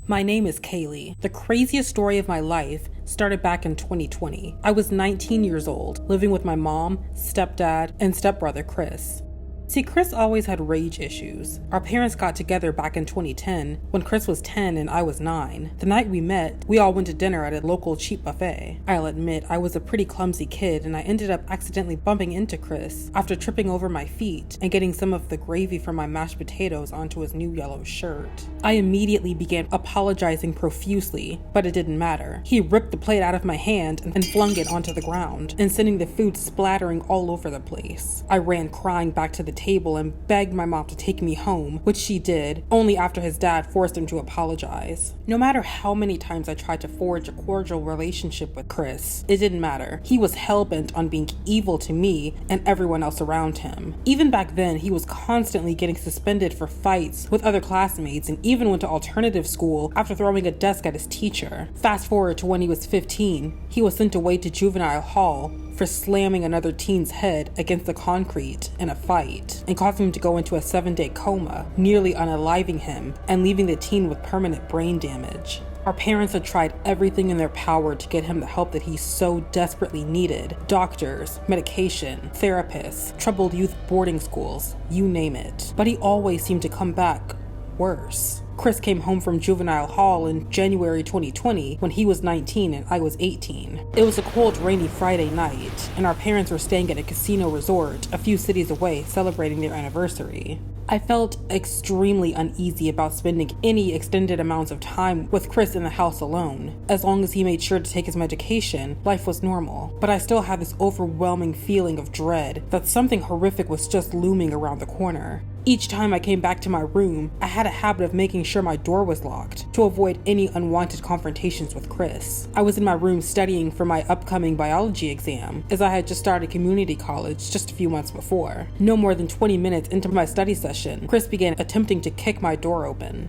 My name is Kaylee. The craziest story of my life started back in 2020. I was 19 years old, living with my mom, stepdad, and stepbrother Chris. See, Chris always had rage issues. Our parents got together back in 2010 when Chris was 10 and I was 9. The night we met, we all went to dinner at a local cheap buffet. I'll admit I was a pretty clumsy kid and I ended up accidentally bumping into Chris after tripping over my feet and getting some of the gravy from my mashed potatoes onto his new yellow shirt. I immediately began apologizing profusely, but it didn't matter. He ripped the plate out of my hand and flung it onto the ground and sending the food splattering all over the place. I ran crying back to the table and begged my mom to take me home, which she did, only after his dad forced him to apologize. No matter how many times I tried to forge a cordial relationship with Chris, it didn't matter. He was hell-bent on being evil to me and everyone else around him. Even back then, he was constantly getting suspended for fights with other classmates and even went to alternative school after throwing a desk at his teacher. Fast forward to when he was 15, he was sent away to juvenile hall for slamming another teen's head against the concrete in a fight and causing him to go into a 7-day coma, nearly unaliving him and leaving the teen with permanent brain damage. Our parents had tried everything in their power to get him the help that he so desperately needed. Doctors, medication, therapists, troubled youth boarding schools, you name it. But he always seemed to come back worse. Chris came home from juvenile hall in January 2020 when he was 19 and I was 18. It was a cold, rainy Friday night, and our parents were staying at a casino resort a few cities away celebrating their anniversary. I felt extremely uneasy about spending any extended amounts of time with Chris in the house alone. As long as he made sure to take his medication, life was normal. But I still had this overwhelming feeling of dread that something horrific was just looming around the corner. Each time I came back to my room, I had a habit of making sure my door was locked to avoid any unwanted confrontations with Chris. I was in my room studying for my upcoming biology exam, as I had just started community college just a few months before. No more than 20 minutes into my study session, Chris began attempting to kick my door open.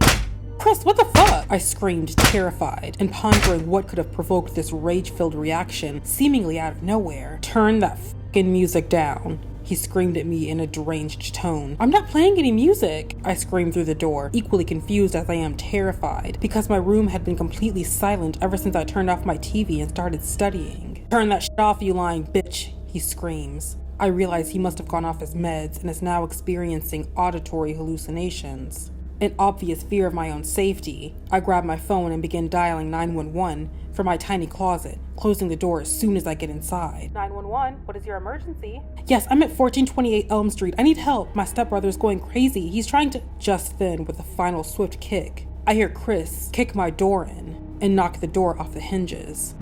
"Chris, what the fuck?" I screamed, terrified, and pondering what could have provoked this rage-filled reaction seemingly out of nowhere. "Turn that fucking music down," he screamed at me in a deranged tone. "I'm not playing any music," I screamed through the door, equally confused as I am terrified, because my room had been completely silent ever since I turned off my TV and started studying. "Turn that shit off, you lying bitch," he screams. I realize he must have gone off his meds and is now experiencing auditory hallucinations. In obvious fear of my own safety, I grabbed my phone and began dialing 911 from my tiny closet, closing the door as soon as I get inside. 911, what is your emergency? "Yes, I'm at 1428 Elm Street. I need help. My stepbrother's going crazy. He's trying to..." Just then, with a final swift kick, I hear Chris kick my door in and knock the door off the hinges,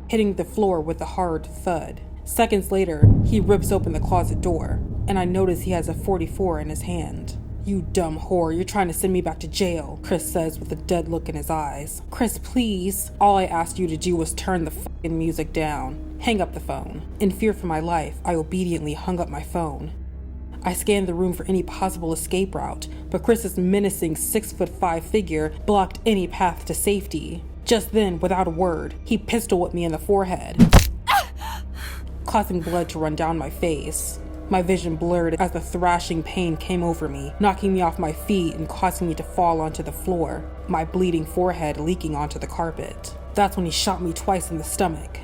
hitting the floor with a hard thud. Seconds later, he rips open the closet door, and I notice he has a .44 in his hand. "You dumb whore, you're trying to send me back to jail," Chris says with a dead look in his eyes. "Chris, please. All I asked you to do was turn the fucking music down. Hang up the phone." In fear for my life, I obediently hung up my phone. I scanned the room for any possible escape route, but Chris's menacing 6'5" figure blocked any path to safety. Just then, without a word, he pistol whipped me in the forehead, causing blood to run down my face. My vision blurred as the thrashing pain came over me, knocking me off my feet and causing me to fall onto the floor, my bleeding forehead leaking onto the carpet. That's when he shot me twice in the stomach.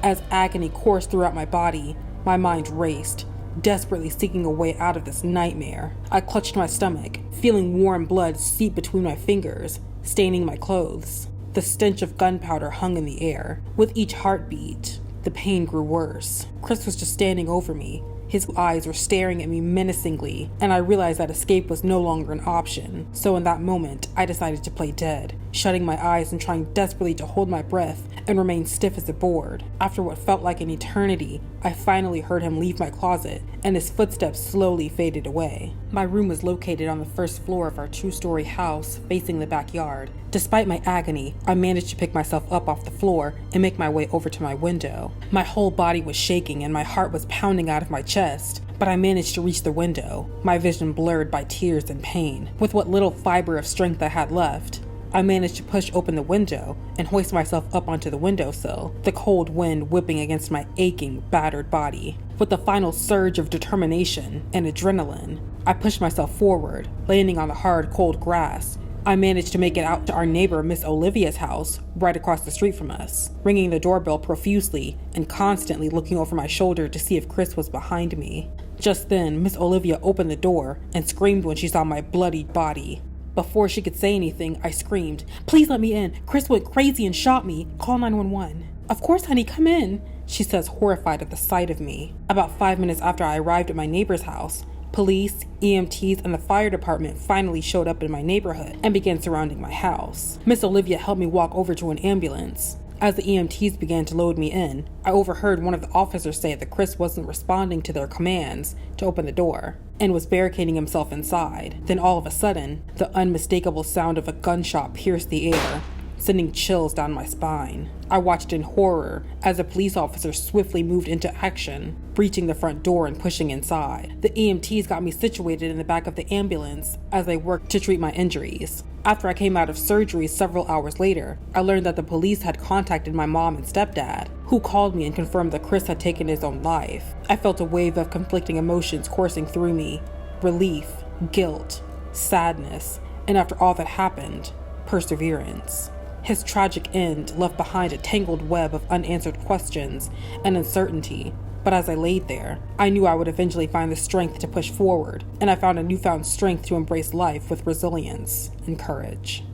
As agony coursed throughout my body, my mind raced, desperately seeking a way out of this nightmare. I clutched my stomach, feeling warm blood seep between my fingers, staining my clothes. The stench of gunpowder hung in the air. With each heartbeat, the pain grew worse. Chris was just standing over me. His eyes were staring at me menacingly, and I realized that escape was no longer an option. So in that moment, I decided to play dead, shutting my eyes and trying desperately to hold my breath and remain stiff as a board. After what felt like an eternity, I finally heard him leave my closet, and his footsteps slowly faded away. My room was located on the first floor of our 2-story house, facing the backyard. Despite my agony, I managed to pick myself up off the floor and make my way over to my window. My whole body was shaking and my heart was pounding out of my chest, but I managed to reach the window, my vision blurred by tears and pain. With what little fiber of strength I had left, I managed to push open the window and hoist myself up onto the windowsill, the cold wind whipping against my aching, battered body. With a final surge of determination and adrenaline, I pushed myself forward, landing on the hard, cold grass. I managed to make it out to our neighbor Miss Olivia's house, right across the street from us, ringing the doorbell profusely and constantly looking over my shoulder to see if Chris was behind me. Just then, Miss Olivia opened the door and screamed when she saw my bloodied body. Before she could say anything, I screamed, "Please let me in. Chris went crazy and shot me. Call 911. "Of course, honey, come in," she says, horrified at the sight of me. About 5 minutes after I arrived at my neighbor's house, police, EMTs, and the fire department finally showed up in my neighborhood and began surrounding my house. Miss Olivia helped me walk over to an ambulance. As the EMTs began to load me in, I overheard one of the officers say that Chris wasn't responding to their commands to open the door and was barricading himself inside. Then all of a sudden, the unmistakable sound of a gunshot pierced the air, sending chills down my spine. I watched in horror as a police officer swiftly moved into action, breaching the front door and pushing inside. The EMTs got me situated in the back of the ambulance as they worked to treat my injuries. After I came out of surgery several hours later, I learned that the police had contacted my mom and stepdad, who called me and confirmed that Chris had taken his own life. I felt a wave of conflicting emotions coursing through me: relief, guilt, sadness, and after all that happened, perseverance. His tragic end left behind a tangled web of unanswered questions and uncertainty, but as I laid there, I knew I would eventually find the strength to push forward, and I found a newfound strength to embrace life with resilience and courage.